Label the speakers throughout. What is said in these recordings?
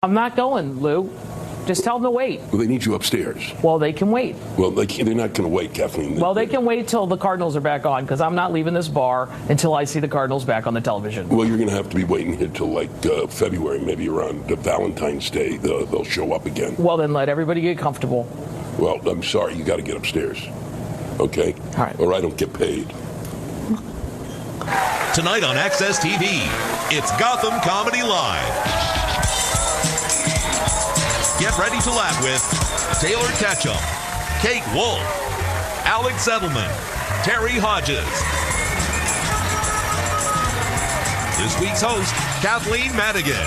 Speaker 1: I'm not going, Lou. Just tell them to wait.
Speaker 2: Well, they need you upstairs.
Speaker 1: Well, they can wait.
Speaker 2: Well, they're not going to wait, Kathleen.
Speaker 1: Well, they can wait till the Cardinals are back on, because I'm not leaving this bar until I see the Cardinals back on the television.
Speaker 2: Well, you're going to have to be waiting here till like February, maybe around Valentine's Day. They'll show up again.
Speaker 1: Well, then let everybody get comfortable.
Speaker 2: Well, I'm sorry. You got to get upstairs. Okay?
Speaker 1: All right.
Speaker 2: Or I don't get paid.
Speaker 3: Tonight on Access TV, it's Gotham Comedy Live. Get ready to laugh with Taylor Ketchum, Kate Wolff, Alex Edelman, Terry Hodges. This week's host, Kathleen Madigan.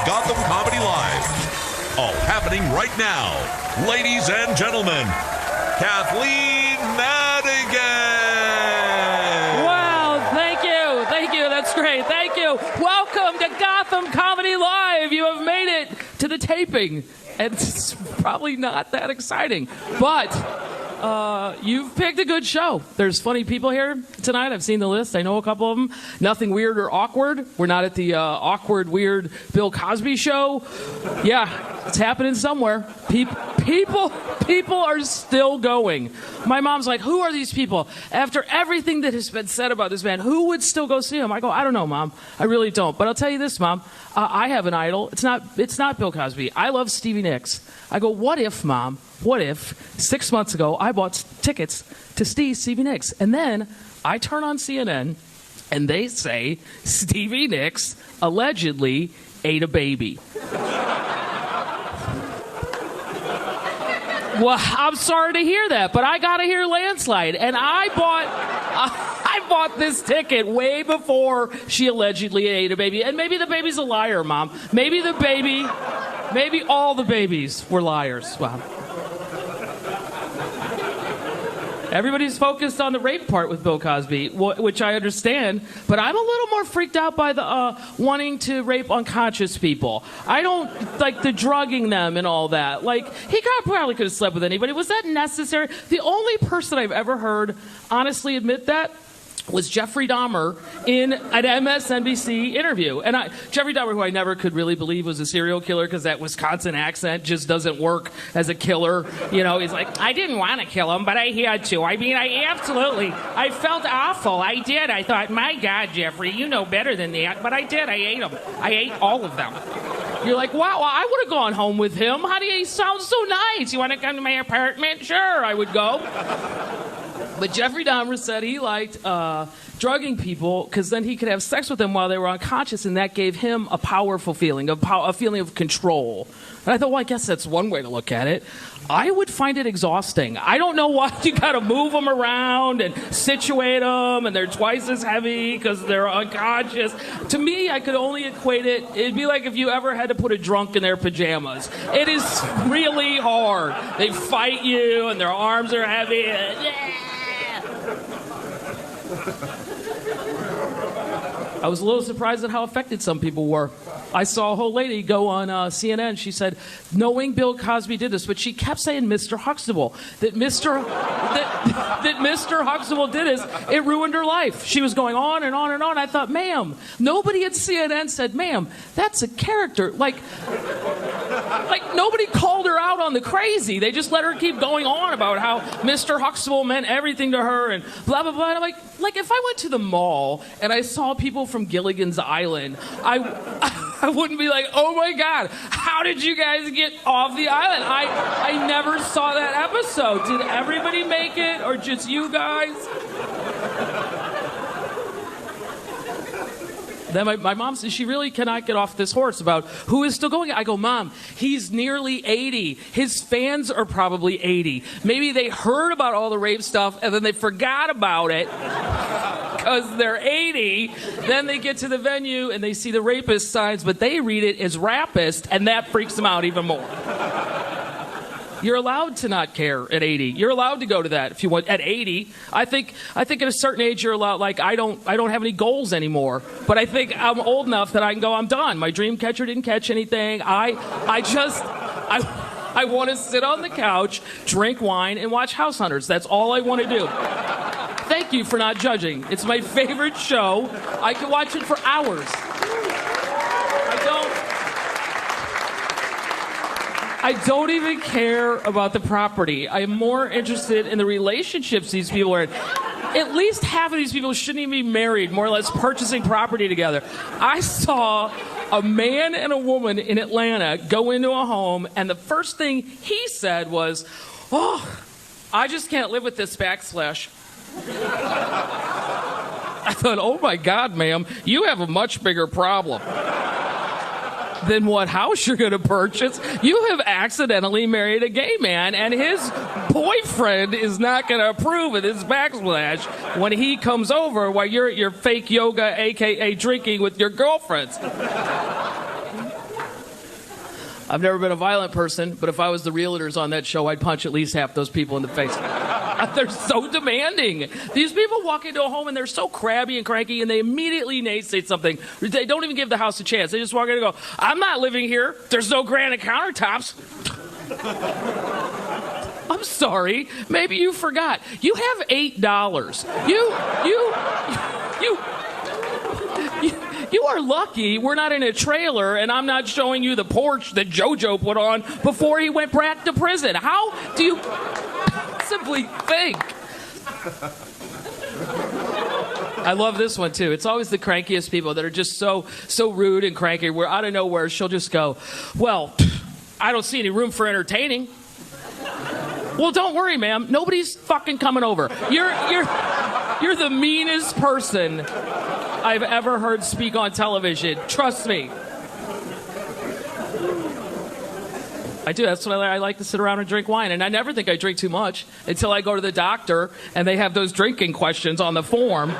Speaker 3: Gotham Comedy Live. All happening right now. Ladies and gentlemen, Kathleen Madigan.
Speaker 1: Wow, thank you. Thank you. That's great. Thank you. Welcome to Gotham Comedy Live. You have made it to the taping. And it's probably not that exciting. But you've picked a good show. There's funny people here tonight. I've seen the list. I know a couple of them. Nothing weird or awkward. We're not at the awkward, weird Bill Cosby show. Yeah, it's happening somewhere. People are still going. My mom's like, who are these people? After everything that has been said about this man, who would still go see him? I go, I don't know, Mom. I really don't. But I'll tell you this, Mom. I have an idol. It's not Bill Cosby. I love Stevie Nicks. I go, what if, Mom? What if 6 months ago I bought tickets to see Stevie Nicks, and then I turn on CNN and they say Stevie Nicks allegedly ate a baby. Well, I'm sorry to hear that, but I got to hear Landslide, and I bought this ticket way before she allegedly ate a baby. And maybe the baby's a liar, Mom. Maybe all the babies were liars. Wow. Everybody's focused on the rape part with Bill Cosby, which I understand, but I'm a little more freaked out by the wanting to rape unconscious people. I don't like the drugging them and all that. Like, he probably could have slept with anybody. Was that necessary? The only person I've ever heard honestly admit that was Jeffrey Dahmer in an MSNBC interview. And Jeffrey Dahmer, who I never could really believe was a serial killer because that Wisconsin accent just doesn't work as a killer. You know, he's like, I didn't want to kill him, but I had to. I mean, I felt awful. I did. I thought, my God, Jeffrey, you know better than that. But I did. I ate them. I ate all of them. You're like, wow, I would have gone home with him. How do you sound so nice? You want to come to my apartment? Sure, I would go. But Jeffrey Dahmer said he liked drugging people because then he could have sex with them while they were unconscious, and that gave him a powerful feeling, a feeling of control. And I thought, well, I guess that's one way to look at it. I would find it exhausting. I don't know why you got to move them around and situate them, and they're twice as heavy because they're unconscious. To me, I could only equate it. It'd be like if you ever had to put a drunk in their pajamas. It is really hard. They fight you, and their arms are heavy. I was a little surprised at how affected some people were. I saw a whole lady go on CNN. She said, knowing Bill Cosby did this, but she kept saying Mr. Huxtable. That Mr. Huxtable did this. It ruined her life. She was going on and on and on. I thought, ma'am, nobody at CNN said, ma'am, that's a character. Like nobody called her out on the crazy. They just let her keep going on about how Mr. Huxtable meant everything to her and blah, blah, blah. And I'm like if I went to the mall and I saw people from Gilligan's Island, I wouldn't be like, oh my God, how did you guys get off the island? I never saw that episode. Did everybody make it or just you guys? Then my mom says she really cannot get off this horse about who is still going. I go, Mom, he's nearly 80. His fans are probably 80. Maybe they heard about all the rape stuff and then they forgot about it because they're 80. Then they get to the venue and they see the rapist signs, but they read it as rapist, and that freaks them out even more. You're allowed to not care at 80. You're allowed to go to that if you want. At 80, I think at a certain age you're allowed. Like I don't have any goals anymore. But I think I'm old enough that I can go. I'm done. My dream catcher didn't catch anything. I want to sit on the couch, drink wine, and watch House Hunters. That's all I want to do. Thank you for not judging. It's my favorite show. I can watch it for hours. I don't. I don't even care about the property. I'm more interested in the relationships these people are in. At least half of these people shouldn't even be married, more or less purchasing property together. I saw a man and a woman in Atlanta go into a home, and the first thing he said was, "Oh, I just can't live with this backslash." I thought, oh my God, ma'am, you have a much bigger problem than what house you're going to purchase. You have accidentally married a gay man, and his boyfriend is not going to approve of this backslash when he comes over while you're at your fake yoga, a.k.a. drinking with your girlfriends. I've never been a violent person, but if I was the realtors on that show, I'd punch at least half those people in the face. They're so demanding. These people walk into a home and they're so crabby and cranky, and they immediately say something. They don't even give the house a chance. They just walk in and go, "I'm not living here. There's no granite countertops." I'm sorry. Maybe you forgot. You have $8. You are lucky we're not in a trailer and I'm not showing you the porch that JoJo put on before he went back to prison. How do you simply think? I love this one too. It's always the crankiest people that are just so rude and cranky, where out of nowhere she'll just go, "Well, I don't see any room for entertaining." Well, don't worry, ma'am. Nobody's fucking coming over. You're the meanest person I've ever heard speak on television. Trust me. I do. That's what I like to sit around and drink wine. And I never think I drink too much until I go to the doctor and they have those drinking questions on the form.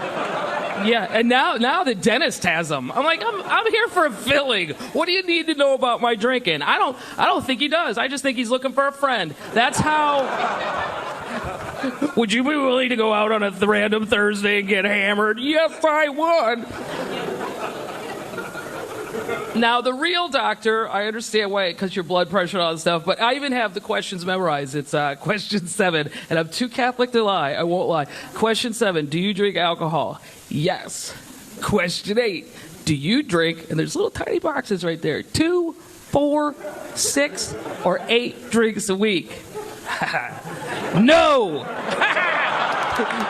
Speaker 1: Yeah, and now the dentist has them. I'm like, I'm here for a filling. What do you need to know about my drinking? I don't think he does. I just think he's looking for a friend. That's how. Would you be willing to go out on a random Thursday and get hammered? Yes, I would. Now, the real doctor, I understand why, because your blood pressure and all that stuff, but I even have the questions memorized. It's question 7, and I'm too Catholic to lie. I won't lie. Question 7, do you drink alcohol? Yes. Question 8, do you drink, and there's little tiny boxes right there, 2, 4, 6, or 8 drinks a week? No!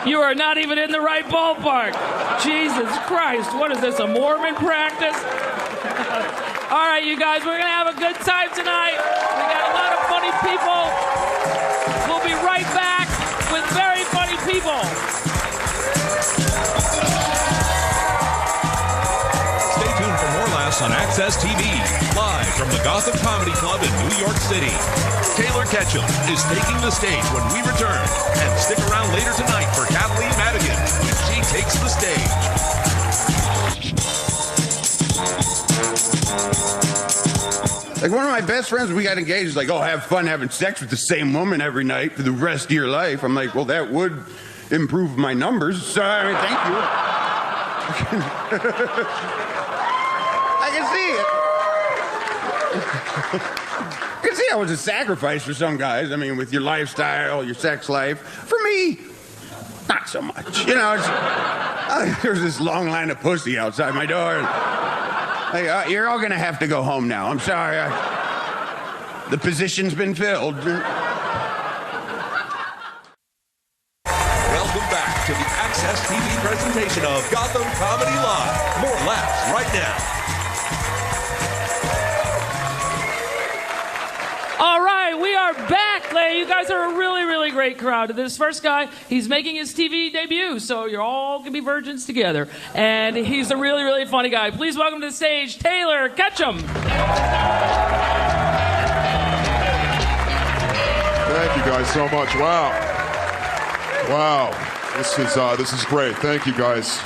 Speaker 1: You are not even in the right ballpark. Jesus Christ, what is this, a Mormon practice? All right, you guys, we're going to have a good time tonight. We got a lot of funny people. We'll be right back with very funny people.
Speaker 3: Stay tuned for more laughs on Access TV, live from the Gotham Comedy Club in New York City. Taylor Ketchum is taking the stage when we return. And stick around later tonight for Kathleen Madigan when she takes the stage.
Speaker 4: Like, one of my best friends, we got engaged, is like, "Oh, have fun having sex with the same woman every night for the rest of your life." I'm like, well, that would improve my numbers. So, I mean, thank you. I can see it. I can see how it's a sacrifice for some guys. I mean, with your lifestyle, your sex life. For me, not so much. You know, there's this long line of pussy outside my door. Like, you're all going to have to go home now. I'm sorry. The position's been filled.
Speaker 3: Welcome back to the Access TV presentation of Gotham Comedy Live. More laughs right now.
Speaker 1: All right, we are back, Lay. You guys are a really, really great crowd. This first guy, he's making his TV debut, so you're all going to be virgins together. And he's a really, really funny guy. Please welcome to the stage, Taylor Ketchum.
Speaker 5: Thank you guys so much. Wow. This is great. Thank you guys.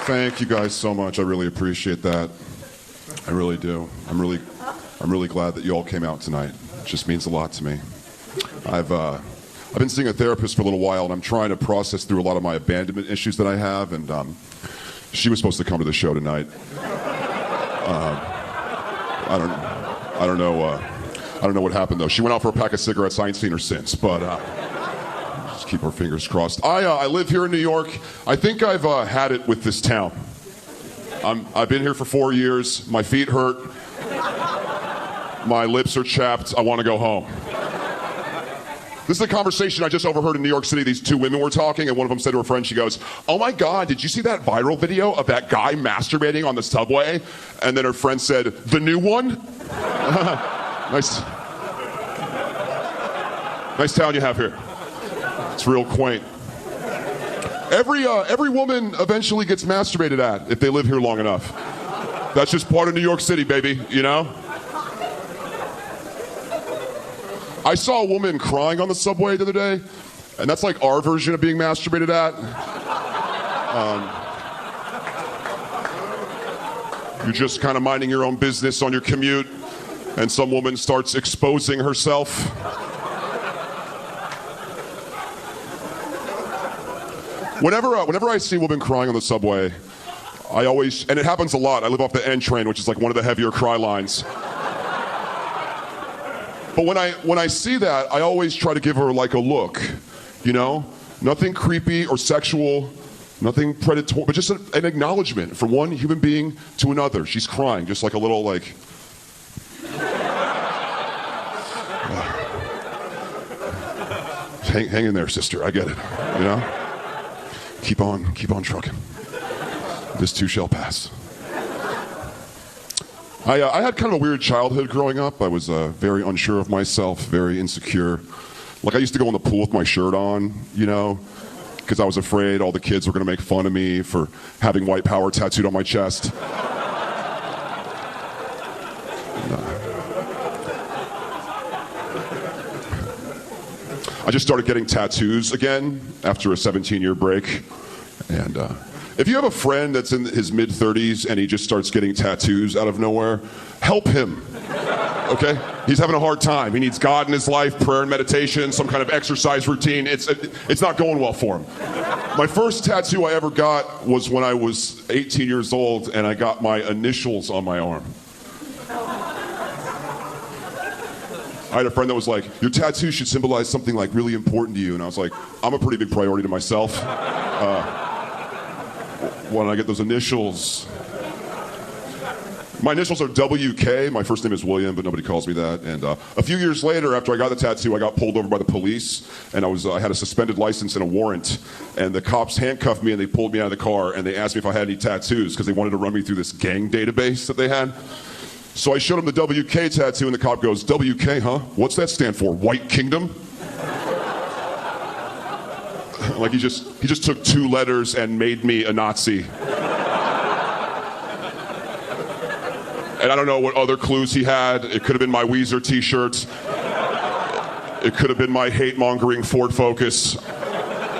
Speaker 5: Thank you guys so much. I really appreciate that. I really do. I'm really glad that you all came out tonight. It just means a lot to me. I've been seeing a therapist for a little while, and I'm trying to process through a lot of my abandonment issues that I have, and she was supposed to come to the show tonight. I don't know what happened though. She went out for a pack of cigarettes. I ain't seen her since, but just keep our fingers crossed. I live here in New York. I think I've had it with this town. I've been here for 4 years. My feet hurt. My lips are chapped. I want to go home. This is a conversation I just overheard in New York City. These two women were talking, and one of them said to her friend, she goes, "Oh my God, did you see that viral video of that guy masturbating on the subway?" And then her friend said, "The new one?" Nice town you have here. It's real quaint. Every woman eventually gets masturbated at if they live here long enough. That's just part of New York City, baby, you know? I saw a woman crying on the subway the other day, and that's like our version of being masturbated at. You're just kind of minding your own business on your commute, and some woman starts exposing herself. Whenever I see a woman crying on the subway, I always, and it happens a lot, I live off the N train, which is like one of the heavier cry lines. But when I see that, I always try to give her like a look, you know? Nothing creepy or sexual, nothing predatory, but just an acknowledgement from one human being to another. She's crying, just like a little like... hang in there, sister, I get it, you know? Keep on trucking. This too shall pass. I had kind of a weird childhood growing up. I was very unsure of myself, very insecure. Like I used to go in the pool with my shirt on, you know, because I was afraid all the kids were going to make fun of me for having white power tattooed on my chest. I just started getting tattoos again after a 17-year break. And if you have a friend that's in his mid-30s and he just starts getting tattoos out of nowhere, help him, okay? He's having a hard time. He needs God in his life, prayer and meditation, some kind of exercise routine. It's not going well for him. My first tattoo I ever got was when I was 18 years old, and I got my initials on my arm. I had a friend that was like, "Your tattoo should symbolize something like really important to you." And I was like, I'm a pretty big priority to myself. Why don't I get those initials? My initials are WK. My first name is William, but nobody calls me that. And a few years later, after I got the tattoo, I got pulled over by the police, and I had a suspended license and a warrant. And the cops handcuffed me, and they pulled me out of the car, and they asked me if I had any tattoos, because they wanted to run me through this gang database that they had. So I showed him the WK tattoo, and the cop goes, "WK, huh? What's that stand for? White Kingdom?" Like he just took two letters and made me a Nazi. And I don't know what other clues he had. It could have been my Weezer t-shirt. It could have been my hate-mongering Ford Focus.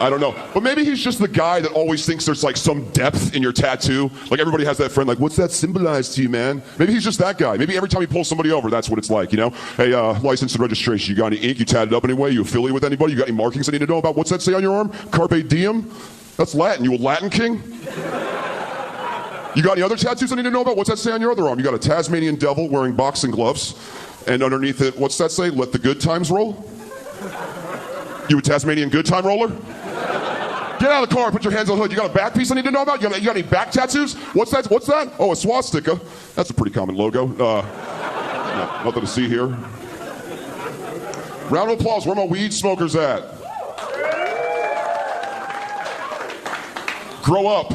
Speaker 5: I don't know. But maybe he's just the guy that always thinks there's like some depth in your tattoo. Like everybody has that friend, like, "What's that symbolize to you, man?" Maybe he's just that guy. Maybe every time he pulls somebody over, that's what it's like, you know? "Hey, license and registration. You got any ink? You tatted up anyway? You affiliate with anybody? You got any markings I need to know about? What's that say on your arm? Carpe diem?" That's Latin. You a Latin king? "You got any other tattoos I need to know about? What's that say on your other arm?" "You got a Tasmanian devil wearing boxing gloves. And underneath it, what's that say? Let the good times roll?" "You a Tasmanian good time roller?" "Get out of the car, put your hands on the hood. You got a back piece I need to know about? You got any back tattoos? What's that? What's that? Oh, a swastika. That's a pretty common logo. Nothing to see here." Round of applause. Where are my weed smokers at? Grow up.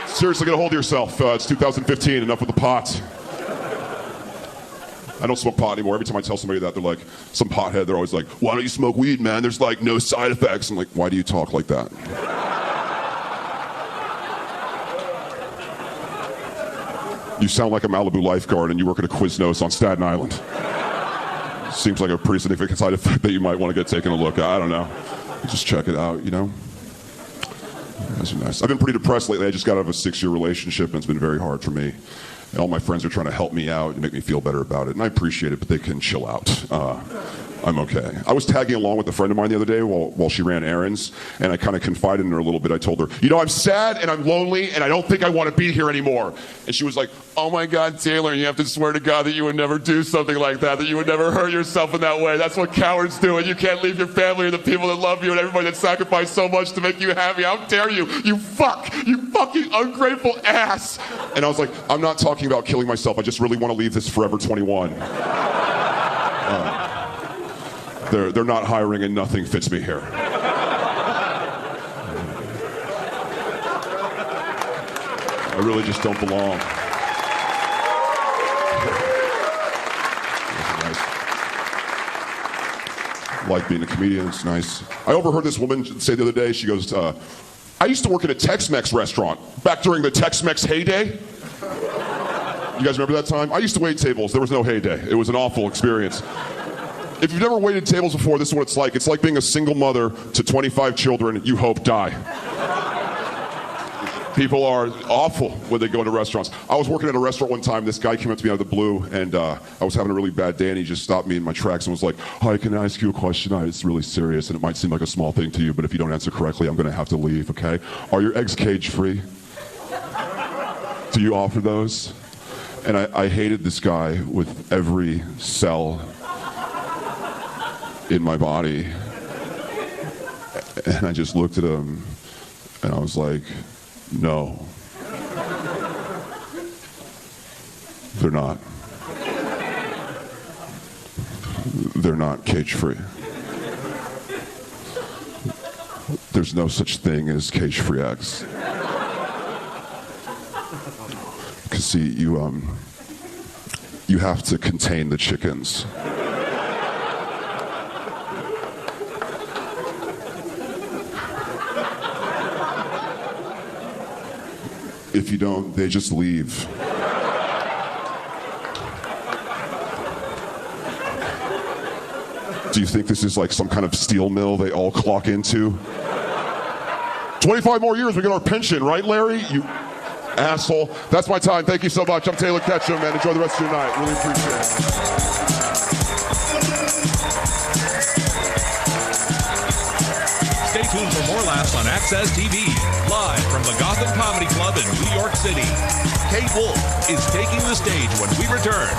Speaker 5: Seriously, get a hold of yourself. It's 2015. Enough with the pot. I don't smoke pot anymore. Every time I tell somebody that, they're like, some pothead, they're always like, "Why don't you smoke weed, man? There's like no side effects." I'm like, "Why do you talk like that?" "You sound like a Malibu lifeguard and you work at a Quiznos on Staten Island." Seems like a pretty significant side effect that you might want to get taken a look at. I don't know. Just check it out, you know? That's nice. I've been pretty depressed lately. I just got out of a 6-year relationship, and it's been very hard for me. And all my friends are trying to help me out and make me feel better about it. And I appreciate it, but they can chill out. I'm okay. I was tagging along with a friend of mine the other day while she ran errands, and I kind of confided in her a little bit. I told her, I'm sad and I'm lonely and I don't think I want to be here anymore. And she was like, oh my God, Taylor, you have to swear to God that you would never do something like that you would never hurt yourself in that way. That's what cowards do, and you can't leave your family and the people that love you and everybody that sacrificed so much to make you happy. How dare you? You fucking ungrateful ass. And I was like, I'm not talking about killing myself. I just really want to leave this Forever 21. They're not hiring and nothing fits me here. I really just don't belong. Like being a comedian, it's nice. I overheard this woman say the other day, she goes, I used to work at a Tex-Mex restaurant back during the Tex-Mex heyday. You guys remember that time? I used to wait tables. There was no heyday. It was an awful experience. If you've never waited tables before, this is what it's like. It's like being a single mother to 25 children you hope die. People are awful when they go into restaurants. I was working at a restaurant one time. This guy came up to me out of the blue, and I was having a really bad day, and he just stopped me in my tracks and was like, hi, can I ask you a question? It's really serious, and it might seem like a small thing to you, but if you don't answer correctly, I'm going to have to leave, okay? Are your eggs cage-free? Do you offer those? And I hated this guy with every cell in my body. And I just looked at him, and I was like, no. They're not. They're not cage-free. There's no such thing as cage-free eggs. Because see, you have to contain the chickens. If you don't, they just leave. Do you think this is like some kind of steel mill they all clock into? 25 more years, we get our pension, right, Larry? You asshole. That's my time. Thank you so much. I'm Taylor Ketchum, and enjoy the rest of your night. Really appreciate it.
Speaker 3: Stay tuned for more laughs on Access TV, live from the Gotham Comedy Club in New York City. Kate Wolff is taking the stage when we return.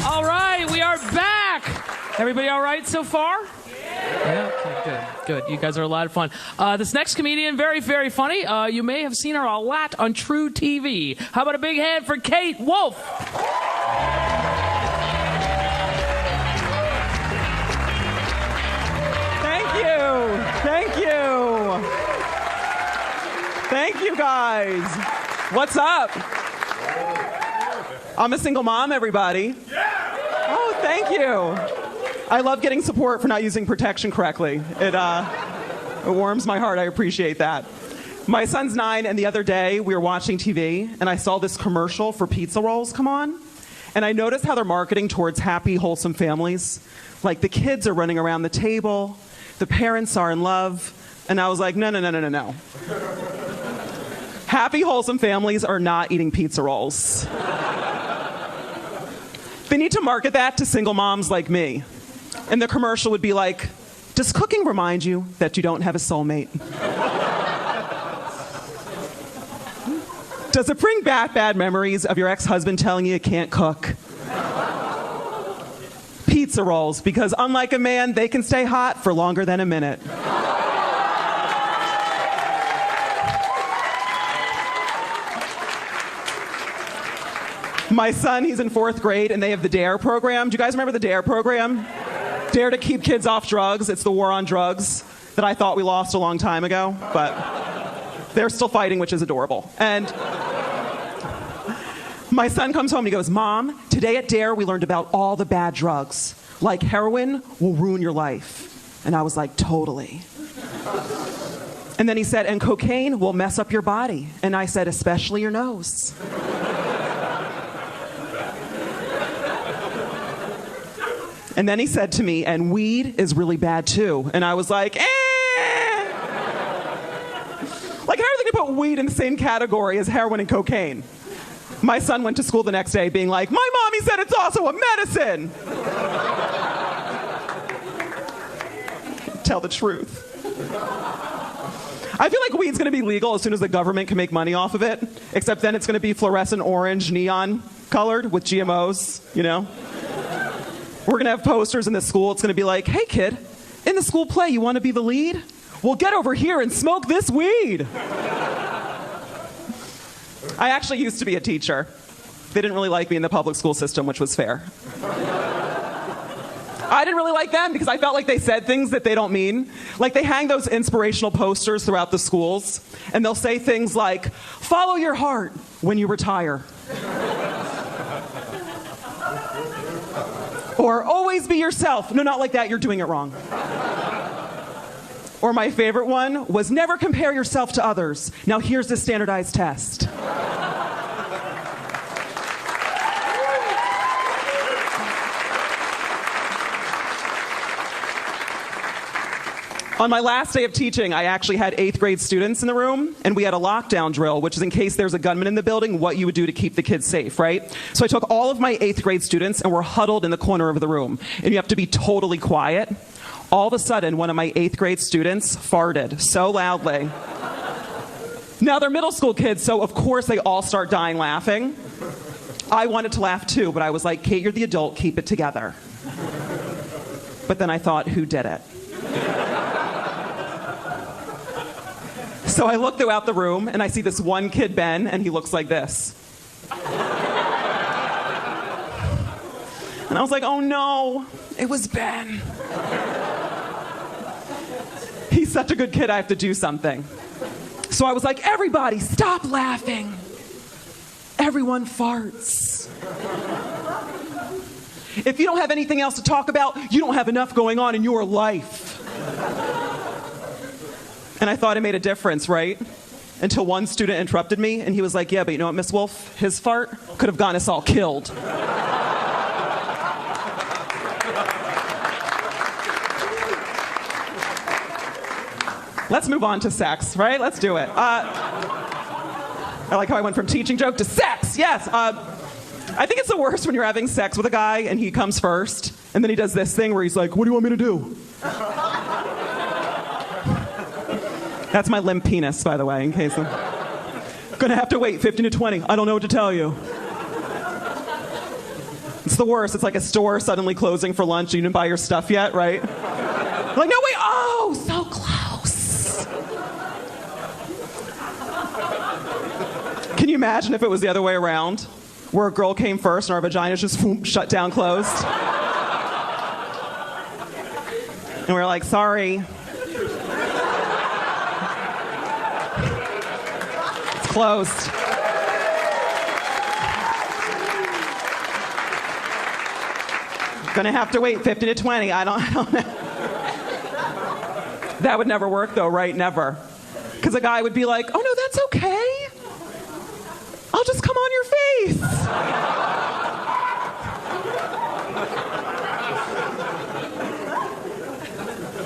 Speaker 1: All right, we are back. Everybody all right so far? Yeah, okay, good. You guys are a lot of fun. This next comedian, very, very funny. You may have seen her a lot on True TV. How about a big hand for Kate Wolff?
Speaker 6: Thank you, guys. What's up? I'm a single mom, everybody. Oh, thank you. I love getting support for not using protection correctly. It warms my heart. I appreciate that. My son's 9, and the other day we were watching TV, and I saw this commercial for pizza rolls come on, and I noticed how they're marketing towards happy, wholesome families. Like the kids are running around the table, the parents are in love, and I was like, no. Happy, wholesome families are not eating pizza rolls. They need to market that to single moms like me. And the commercial would be like, does cooking remind you that you don't have a soulmate? Does it bring back bad memories of your ex-husband telling you can't cook? Pizza rolls, because unlike a man, they can stay hot for longer than a minute. My son, he's in 4th grade, and they have the DARE program. Do you guys remember the DARE program? Dare to keep kids off drugs. It's the war on drugs that I thought we lost a long time ago, but they're still fighting, which is adorable. And my son comes home and he goes, Mom, today at DARE we learned about all the bad drugs. Like heroin will ruin your life. And I was like, totally. And then he said, and cocaine will mess up your body. And I said, especially your nose. And then he said to me, and weed is really bad too. And I was like, eh. Like, how are they gonna put weed in the same category as heroin and cocaine? My son went to school the next day being like, my mommy said it's also a medicine. Tell the truth. I feel like weed's gonna be legal as soon as the government can make money off of it, except then it's gonna be fluorescent orange, neon colored with GMOs, you know? We're gonna have posters in the school. It's gonna be like, hey kid, in the school play, you wanna be the lead? Well, get over here and smoke this weed. I actually used to be a teacher. They didn't really like me in the public school system, which was fair. I didn't really like them because I felt like they said things that they don't mean. Like they hang those inspirational posters throughout the schools, and they'll say things like, follow your heart when you retire. Or always be yourself. No, not like that, you're doing it wrong. Or my favorite one was never compare yourself to others. Now here's the standardized test. On my last day of teaching, I actually had 8th grade students in the room, and we had a lockdown drill, which is in case there's a gunman in the building, what you would do to keep the kids safe, right? So I took all of my 8th grade students, and we're huddled in the corner of the room, and you have to be totally quiet. All of a sudden, one of my 8th grade students farted so loudly. Now they're middle school kids, so of course they all start dying laughing. I wanted to laugh too, but I was like, Kate, you're the adult, keep it together. But then I thought, who did it? So I look throughout the room, and I see this one kid, Ben, and he looks like this. And I was like, oh no, it was Ben. He's such a good kid, I have to do something. So I was like, everybody, stop laughing. Everyone farts. If you don't have anything else to talk about, you don't have enough going on in your life. And I thought it made a difference, right? Until one student interrupted me, and he was like, yeah, but you know what, Miss Wolff? His fart could have gotten us all killed. Let's move on to sex, right? Let's do it. I like how I went from teaching joke to sex. Yes. I think it's the worst when you're having sex with a guy and he comes first, and then he does this thing where he's like, what do you want me to do? That's my limp penis, by the way, in case I'm gonna have to wait 15 to 20. I don't know what to tell you. It's the worst. It's like a store suddenly closing for lunch. You didn't buy your stuff yet, right? Like, no, wait, oh, so close. Can you imagine if it was the other way around? Where a girl came first and our vaginas just shut down, closed? And we were like, sorry. It's closed. Gonna have to wait 50 to 20. I don't know. That would never work though, right? Never. Because a guy would be like, oh no, that's okay. I'll just come on your face.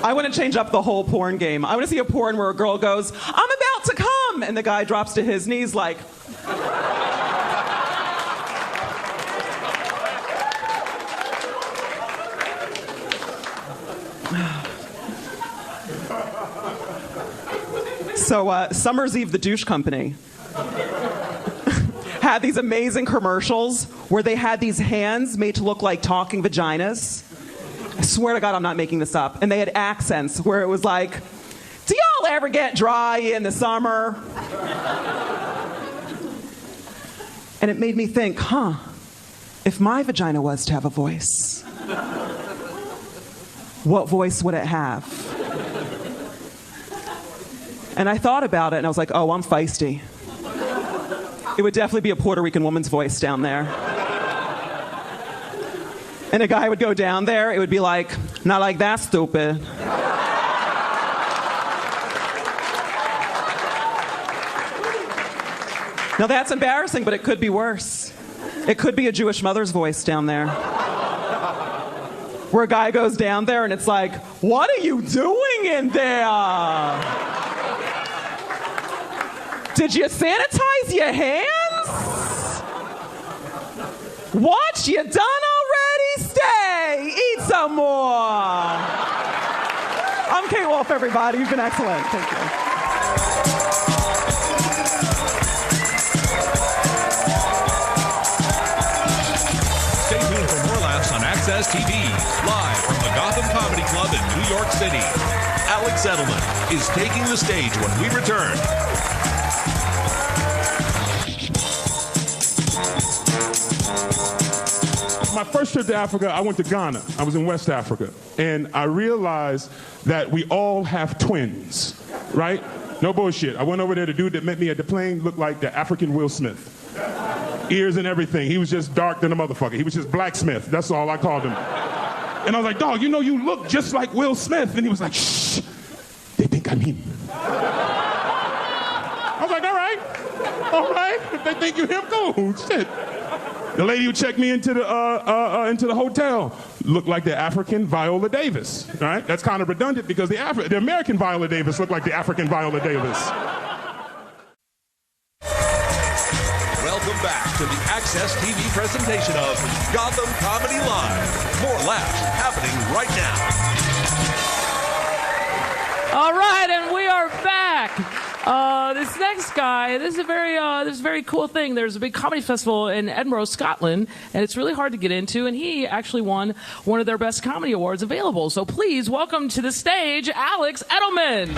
Speaker 6: I want to change up the whole porn game. I want to see a porn where a girl goes, I'm about to come, and the guy drops to his knees like... So Summer's Eve, the douche company, had these amazing commercials where they had these hands made to look like talking vaginas. I swear to God, I'm not making this up. And they had accents where it was like, do y'all ever get dry in the summer? And it made me think, if my vagina was to have a voice, what voice would it have? And I thought about it, and I was like, oh, I'm feisty. It would definitely be a Puerto Rican woman's voice down there. And a guy would go down there, it would be like, not like that, stupid. Now that's embarrassing, but it could be worse. It could be a Jewish mother's voice down there. where a guy goes down there and it's like, what are you doing in there? Did you sanitize your hands? What? You done already? Stay. Eat some more. I'm Kate Wolff, everybody. You've been excellent. Thank you.
Speaker 3: Stay tuned for more laughs on Access TV, live from the Gotham Comedy Club in New York City. Alex Edelman is taking the stage when we return.
Speaker 7: My first trip to Africa, I went to Ghana. I was in West Africa. And I realized that we all have twins, right? No bullshit. I went over there, the dude that met me at the plane looked like the African Will Smith. Ears and everything. He was just dark than a motherfucker. He was just Blacksmith. That's all I called him. And I was like, dog, you know you look just like Will Smith. And he was like, shh, they think I'm him. I was like, all right. If they think you're him, go. Shit. The lady who checked me into the hotel looked like the African Viola Davis. All right, that's kind of redundant because the American Viola Davis looked like the African Viola Davis.
Speaker 3: Welcome back to the Access TV presentation of Gotham Comedy Live. More laughs happening right now.
Speaker 1: All right, and we are back. This next guy, this is a very cool thing. There's a big comedy festival in Edinburgh, Scotland, and it's really hard to get into, and he actually won one of their best comedy awards available. So please welcome to the stage, Alex Edelman.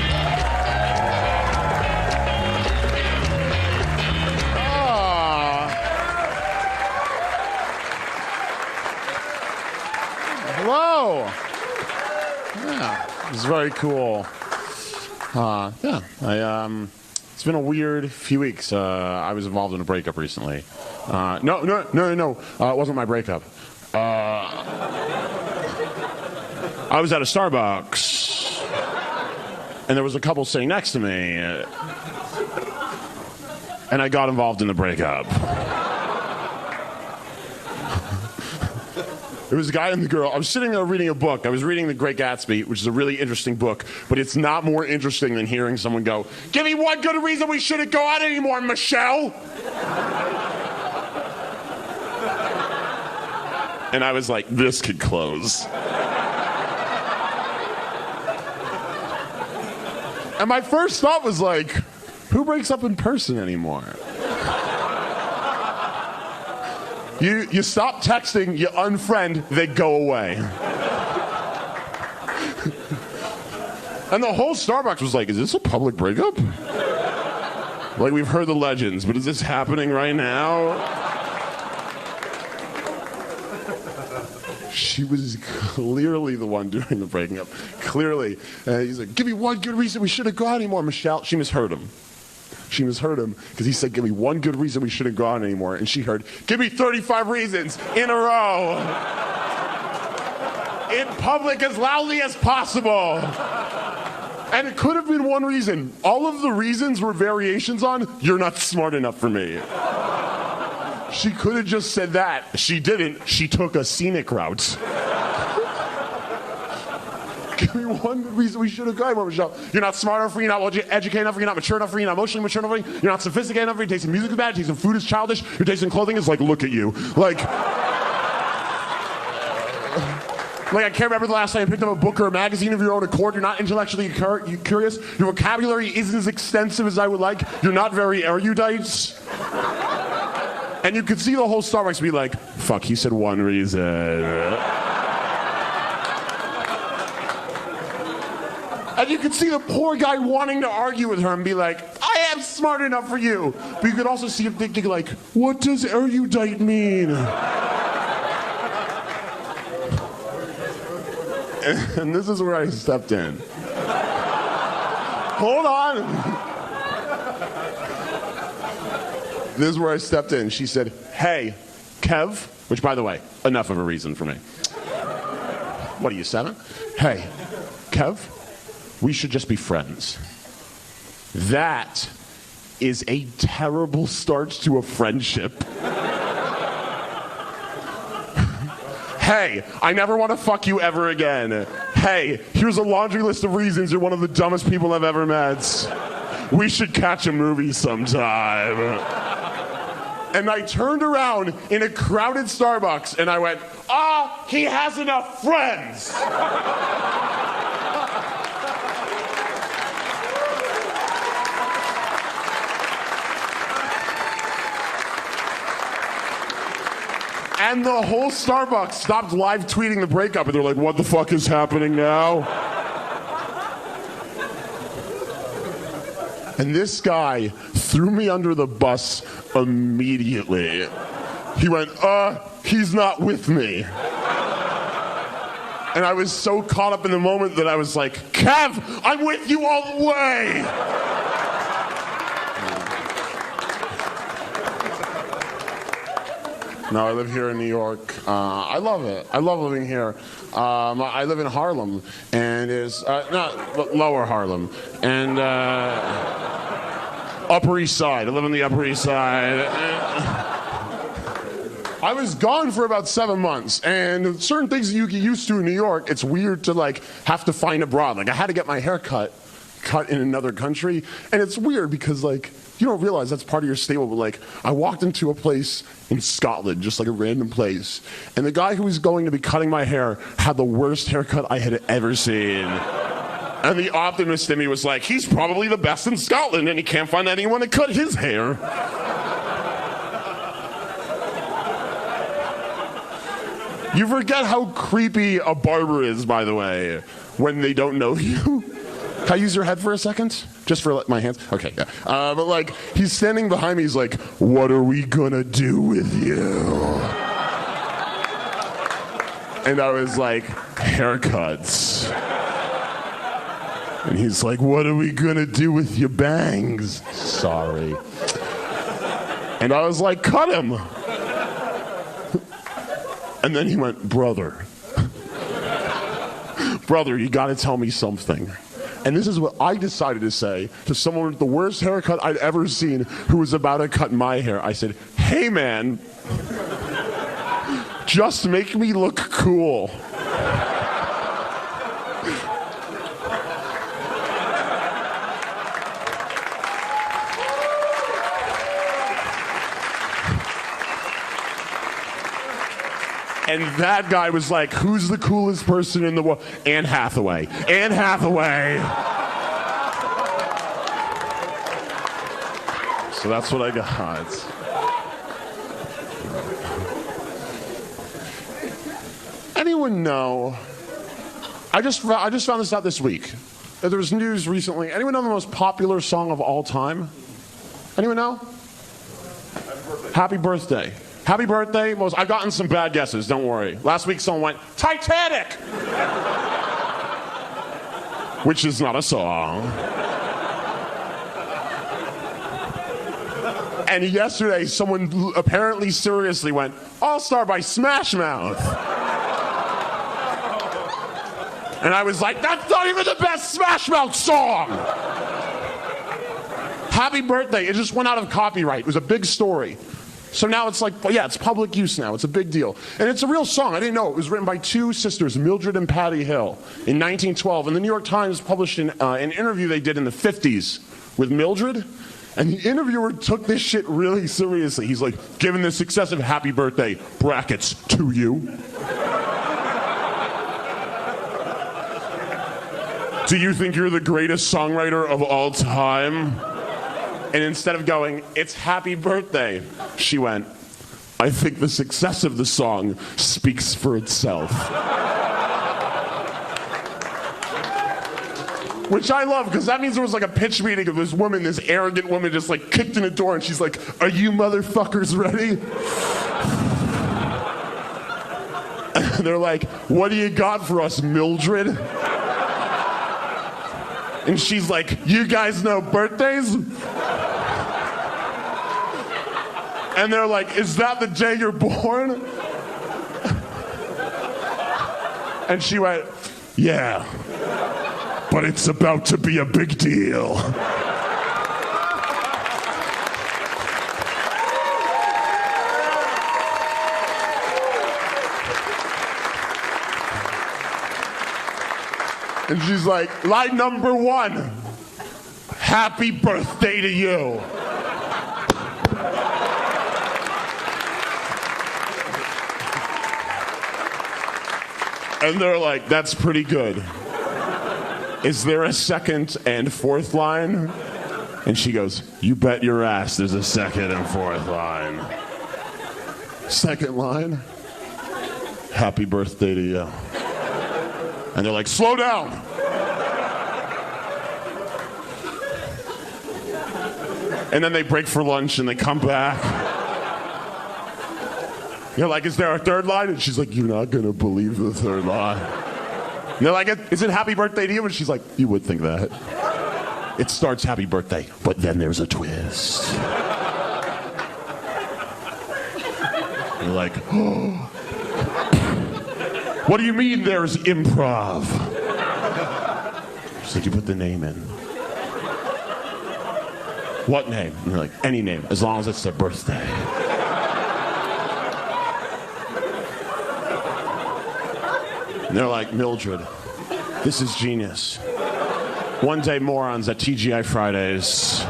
Speaker 8: Hello. Yeah, it's very cool. It's been a weird few weeks. I was involved in a breakup recently. No. It wasn't my breakup. I was at a Starbucks, and there was a couple sitting next to me, and I got involved in the breakup. It was a guy and the girl. I was sitting there reading a book. I was reading The Great Gatsby, which is a really interesting book, but it's not more interesting than hearing someone go, "Give me one good reason we shouldn't go out anymore, Michelle." And I was like, this could close. And my first thought was like, who breaks up in person anymore? You stop texting, you unfriend, they go away. And the whole Starbucks was like, is this a public breakup? Like, we've heard the legends, but is this happening right now? She was clearly the one doing the breaking up. Clearly. He's like, give me one good reason we shouldn't go out anymore, Michelle. She misheard him. She misheard him because he said, give me one good reason we shouldn't go out anymore. And she heard, give me 35 reasons in a row. In public as loudly as possible. And it could have been one reason. All of the reasons were variations on, you're not smart enough for me. She could have just said that. She didn't. She took a scenic route. Give me one reason we should have gone more, Michelle. You're not smart enough for you, you're not educated enough for you, you're not mature enough for you, you're not emotionally mature enough for you, you're not sophisticated enough for you, your taste in music is bad, your taste in food is childish, your taste in clothing is like, look at you. Like, I can't remember the last time you picked up a book or a magazine of your own accord. You're not intellectually curious. Your vocabulary isn't as extensive as I would like. You're not very erudite. And you could see the whole Starbucks be like, fuck, he said one reason. And you could see the poor guy wanting to argue with her and be like, I am smart enough for you. But you could also see him thinking like, what does erudite mean? And this is where I stepped in. Hold on. This is where I stepped in. She said, hey, Kev, which, by the way, enough of a reason for me. What are you, 7? Hey, Kev, we should just be friends. That is a terrible start to a friendship. hey, I never want to fuck you ever again. Hey, here's a laundry list of reasons you're one of the dumbest people I've ever met. We should catch a movie sometime. And I turned around in a crowded Starbucks and I went, he has enough friends. And the whole Starbucks stopped live tweeting the breakup, and they're like, what the fuck is happening now? And this guy threw me under the bus immediately. He went, he's not with me. And I was so caught up in the moment that I was like, Kev, I'm with you all the way. No, I live here in New York. I love it. I love living here. I live in Harlem, and is not Lower Harlem, and Upper East Side. I live on the Upper East Side. I was gone for about 7 months, and certain things that you get used to in New York, it's weird to like have to find a broad. Like I had to get my hair cut in another country, and it's weird because like you don't realize that's part of your stable, but like I walked into a place in Scotland, just like a random place, and the guy who was going to be cutting my hair had the worst haircut I had ever seen. And the optimist in me was like, he's probably the best in Scotland, and he can't find anyone to cut his hair. You forget how creepy a barber is, by the way, when they don't know you. Can I use your head for a second? Just for my hands? Okay, yeah. But like, he's standing behind me, he's like, what are we gonna do with you? And I was like, haircuts. And he's like, what are we gonna do with your bangs? Sorry. And I was like, cut him. And then he went, brother, you gotta tell me something. And this is what I decided to say to someone with the worst haircut I'd ever seen who was about to cut my hair. I said, hey man, just make me look cool. And that guy was like, who's the coolest person in the world? Anne Hathaway. Anne Hathaway. So that's what I got. Anyone know? I just found this out this week. There was news recently. Anyone know the most popular song of all time? Anyone know? Happy birthday. Happy birthday. I've gotten some bad guesses, don't worry. Last week someone went, Titanic! Which is not a song. And yesterday someone apparently seriously went, All-Star by Smash Mouth. And I was like, that's not even the best Smash Mouth song! Happy birthday. It just went out of copyright. It was a big story. So now it's like, yeah, it's public use now. It's a big deal. And it's a real song. I didn't know. It was written by two sisters, Mildred and Patty Hill, in 1912. And the New York Times published an interview they did in the 50s with Mildred. And the interviewer took this shit really seriously. He's like, given the success of Happy Birthday, brackets, to you. Do you think you're the greatest songwriter of all time? And instead of going, it's Happy Birthday, she went, I think the success of the song speaks for itself. Which I love, because that means there was like a pitch meeting of this woman, this arrogant woman just like kicked in the door and she's like, are you motherfuckers ready? And they're like, what do you got for us, Mildred? And she's like, you guys know birthdays? And they're like, is that the day you're born? And she went, yeah, but it's about to be a big deal. And she's like, line number 1, happy birthday to you. And they're like, that's pretty good. Is there a second and fourth line? And she goes, you bet your ass there's a second and fourth line. Second line, happy birthday to you. And they're like, slow down. And then they break for lunch and they come back. You're like, is there a third line? And she's like, you're not going to believe the third line. And they're like, is it happy birthday to you? And she's like, you would think that. It starts happy birthday, but then there's a twist. You're like, oh. What do you mean there's improv? She's like, you put the name in. What name? And you're like, any name, as long as it's their birthday. And they're like, Mildred, this is genius. One day morons at TGI Fridays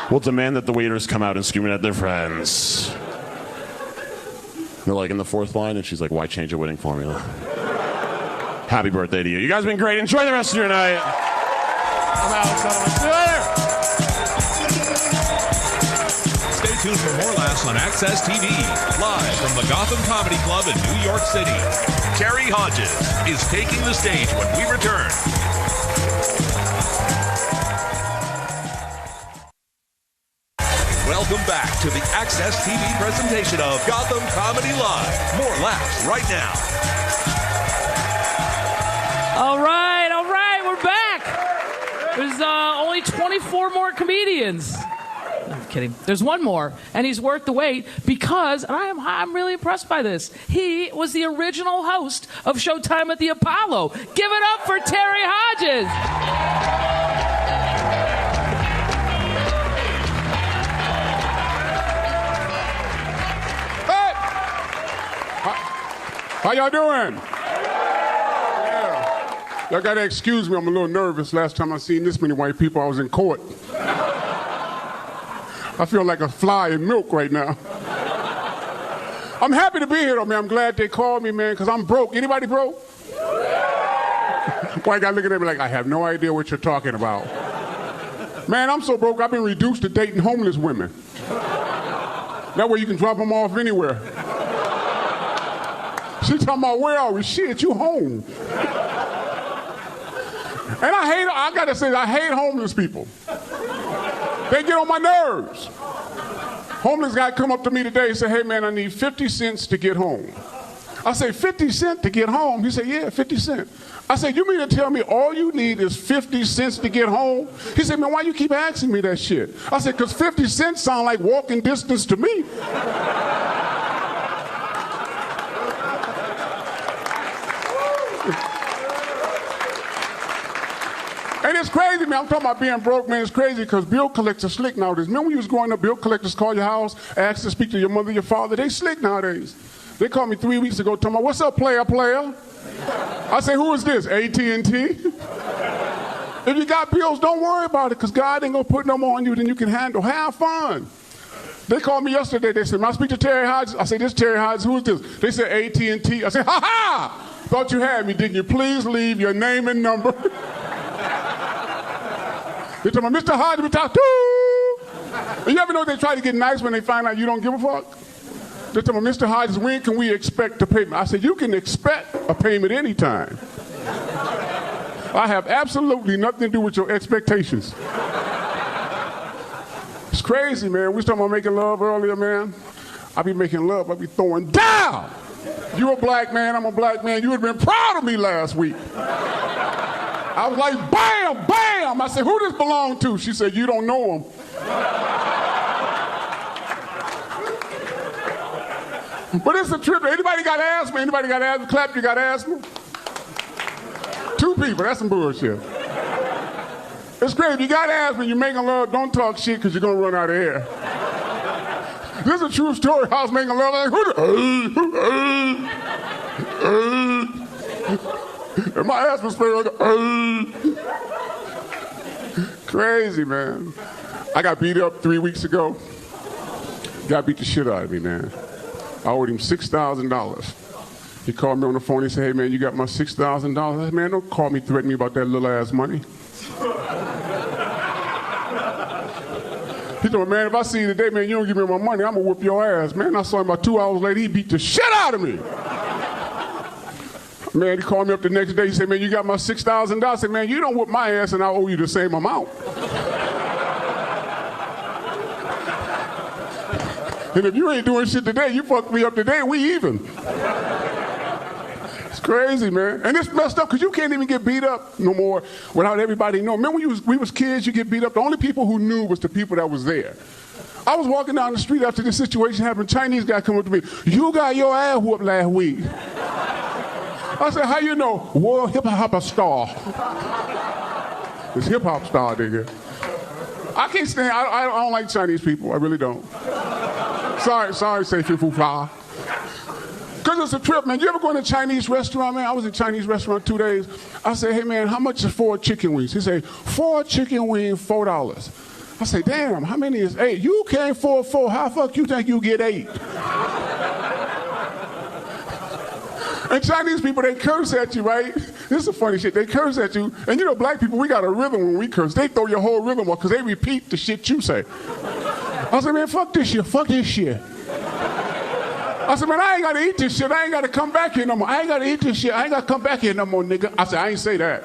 Speaker 8: will demand that the waiters come out and scream at their friends. And they're like, in the fourth line, and she's like, why change a winning formula? Happy birthday to you. You guys have been great. Enjoy the rest of your night. I'm Alex Edelman. See you later.
Speaker 3: Stay tuned for more laughs on Access TV, live from the Gotham Comedy Club in New York City. Terry Hodges is taking the stage when we return. Welcome back to the Access TV presentation of Gotham Comedy Live. More laughs right now.
Speaker 1: All right, we're back. There's only 24 more comedians. I'm kidding. There's one more, and he's worth the wait because, and I'm really impressed by this, he was the original host of Showtime at the Apollo. Give it up for Terry Hodges.
Speaker 7: How y'all doing? Yeah. Y'all gotta excuse me, I'm a little nervous. Last time I seen this many white people, I was in court. I feel like a fly in milk right now. I'm happy to be here though, man. I'm glad they called me, man, because I'm broke. Anybody broke? White guy looking at me like, I have no idea what you're talking about. Man, I'm so broke, I've been reduced to dating homeless women. That way you can drop them off anywhere. She talking about, where are we? Shit, you home. And I gotta say, I hate homeless people. They get on my nerves. Homeless guy come up to me today and say, hey man, I need 50 cents to get home. I say, 50 cents to get home? He said, yeah, 50 cents. I said, you mean to tell me all you need is 50 cents to get home? He said, man, why you keep asking me that shit? I said, because 50 cents sound like walking distance to me. And it's crazy, man. I'm talking about being broke, man. It's crazy because bill collectors slick nowadays. Remember when you was growing up, bill collectors call your house, ask to speak to your mother, your father. They slick nowadays. They called me 3 weeks ago, talking about, what's up, player? I say, who is this, AT&T? If you got bills, don't worry about it because God ain't going to put no more on you than you can handle. Have fun. They called me yesterday. They said, may I speak to Terry Hodges? I said, this is Terry Hodges. Who is this? They said, AT&T. I said, ha-ha! Thought you had me, didn't you? Please leave your name and number. They told me, Mr. Hodges, we talk to. And you ever know they try to get nice when they find out you don't give a fuck? They told me, Mr. Hodges, when can we expect a payment? I said, you can expect a payment anytime. I have absolutely nothing to do with your expectations. It's crazy, man. We was talking about making love earlier, man. I be making love, I be throwing down. You a black man, I'm a black man. You would have been proud of me last week. I was like, bam, bam. I said, who this belong to? She said, you don't know him. But it's a trip. Anybody got asthma? Anybody got asthma? Clap, you got asthma? 2 people, that's some bullshit. It's great. If you got asthma, you're making love, don't talk shit because you're going to run out of air. This is a true story. I was making love like,
Speaker 9: And my ass was spraying like, crazy, man. I got beat up 3 weeks ago. Guy beat the shit out of me, man. I owed him $6,000. He called me on the phone. He said, hey, man, you got my $6,000? I said, man, don't call me, threaten me about that little ass money. He told me, man, if I see you today, man, you don't give me my money, I'm going to whoop your ass, man. I saw him about 2 hours later. He beat the shit out of me. Man, he called me up the next day. He said, man, you got my $6,000? I said, man, you don't whoop my ass and I owe you the same amount. And if you ain't doing shit today, you fucked me up today, we even. It's crazy, man. And it's messed up because you can't even get beat up no more without everybody knowing. Remember when we was kids, you get beat up? The only people who knew was the people that was there. I was walking down the street after this situation happened. Chinese guy come up to me, you got your ass whooped last week. I said, how you know? World hip-hop star. It's hip-hop star, nigga. I can't stand, I don't like Chinese people. I really don't. Sorry, say fufu. Because it's a trip, man. You ever go in a Chinese restaurant, man? I was in a Chinese restaurant 2 days. I said, hey, man, how much is 4 chicken wings? He said, 4 chicken wings, $4. I say, damn, how many is 8? You can't afford 4. How the fuck you think you get 8? And Chinese people, they curse at you, right? This is some funny shit. They curse at you. And you know, black people, we got a rhythm when we curse. They throw your whole rhythm off because they repeat the shit you say. I said, man, fuck this shit. Fuck this shit. I said, man, I ain't got to eat this shit. I ain't got to come back here no more. I ain't got to eat this shit. I ain't got to come back here no more, nigga. I said, I ain't say that.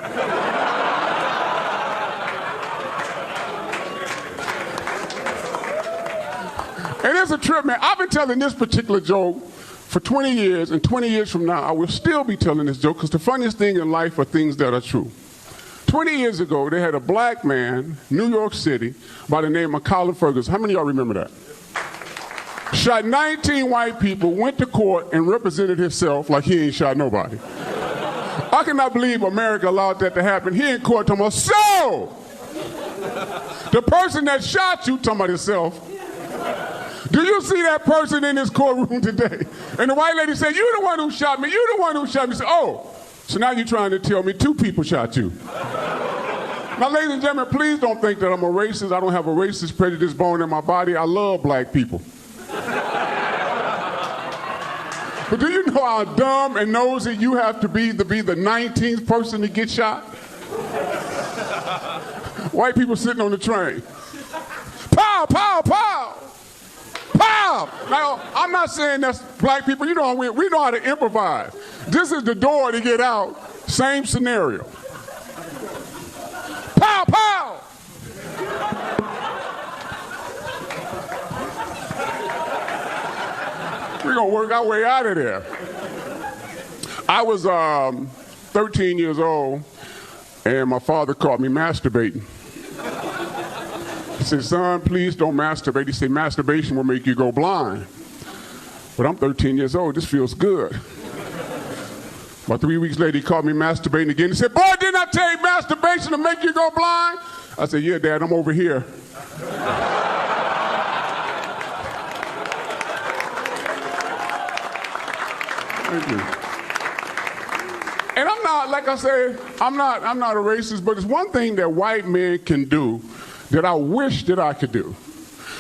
Speaker 9: And it's a trip, man. I've been telling this particular joke for 20 years, and 20 years from now, I will still be telling this joke because the funniest thing in life are things that are true. 20 years ago, they had a black man, New York City, by the name of Colin Ferguson. How many of y'all remember that? Shot 19 white people, went to court, and represented himself like he ain't shot nobody. I cannot believe America allowed that to happen. He in court talking about, so, the person that shot you, talking about himself, do you see that person in this courtroom today? And the white lady said, you the one who shot me. You the one who shot me. He said, oh, so now you're trying to tell me 2 people shot you. Now, ladies and gentlemen, please don't think that I'm a racist. I don't have a racist prejudice bone in my body. I love black people. But do you know how dumb and nosy you have to be the 19th person to get shot? White people sitting on the train. Pow, pow, pow. Pow! Now, I'm not saying that's black people. You know, we know how to improvise. This is the door to get out. Same scenario. Pow, pow! We're going to work our way out of there. I was 13 years old, and my father caught me masturbating. He said, son, please don't masturbate. He said, masturbation will make you go blind. But I'm 13 years old. This feels good. About 3 weeks later, he caught me masturbating again. He said, boy, didn't I tell you masturbation will make you go blind? I said, yeah, Dad, I'm over here. Thank you. And I'm not, like I said, I'm not a racist, but it's one thing that white men can do that I wish that I could do.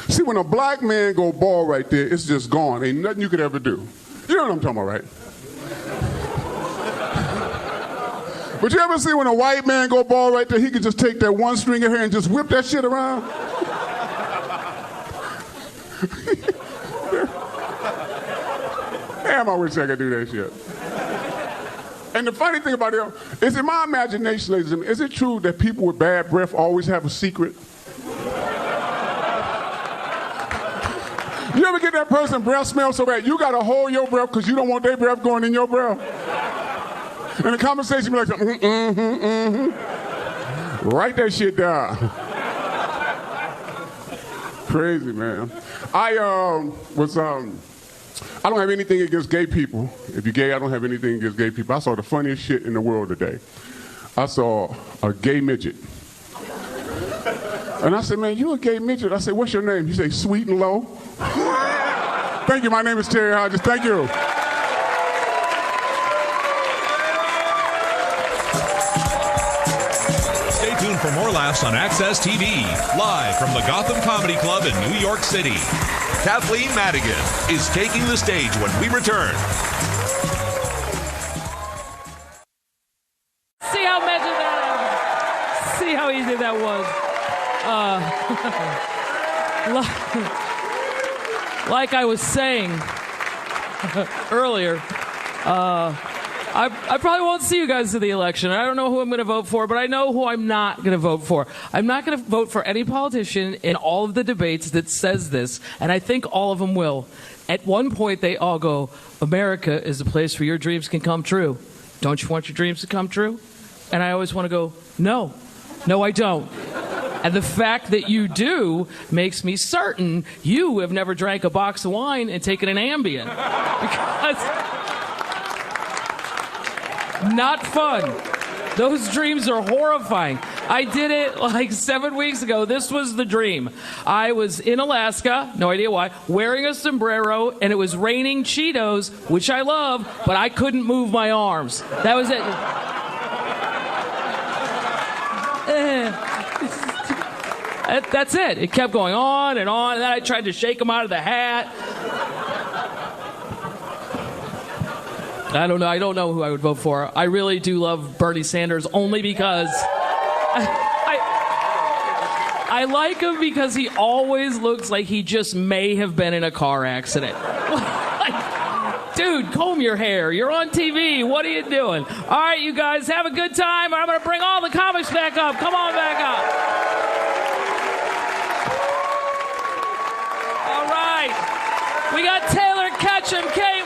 Speaker 9: See, when a black man go bald right there, it's just gone. Ain't nothing you could ever do. You know what I'm talking about, right? But you ever see when a white man go bald right there, he could just take that one string of hair and just whip that shit around? Damn, I wish I could do that shit. And the funny thing about it is, in my imagination, ladies and gentlemen, is it true that people with bad breath always have a secret? You ever get that person breath smell so bad, you gotta hold your breath because you don't want their breath going in your breath? And the conversation be like, write that shit down. Crazy, man. I don't have anything against gay people. If you're gay, I don't have anything against gay people. I saw the funniest shit in the world today. I saw a gay midget. And I said, man, you a gay midget? I said, what's your name? He said, Sweet and Low. Thank you, my name is Terry Hodges. Thank you.
Speaker 3: tuned for more laughs on Access TV, live from the Gotham Comedy Club in New York City. Kathleen Madigan is taking the stage when we return.
Speaker 1: See how measured that? See how easy that was. Like I was saying earlier, I probably won't see you guys in the election. I don't know who I'm going to vote for, but I know who I'm not going to vote for. I'm not going to vote for any politician in all of the debates that says this, and I think all of them will. At one point, they all go, America is a place where your dreams can come true. Don't you want your dreams to come true? And I always want to go, no, I don't. And the fact that you do makes me certain you have never drank a box of wine and taken an Ambien. Because not fun. Those dreams are horrifying. I did it like 7 weeks ago. This was the dream. I was in Alaska, no idea why, wearing a sombrero, and it was raining Cheetos, which I love, but I couldn't move my arms. That was it. That's it. It kept going on, and then I tried to shake them out of the hat. I don't know. I don't know who I would vote for. I really do love Bernie Sanders only because I like him because he always looks like he just may have been in a car accident. Like, dude, comb your hair. You're on TV. What are you doing? All right, you guys, have a good time. I'm going to bring all the comics back up. Come on back up. All right. We got Taylor Ketchum, Kate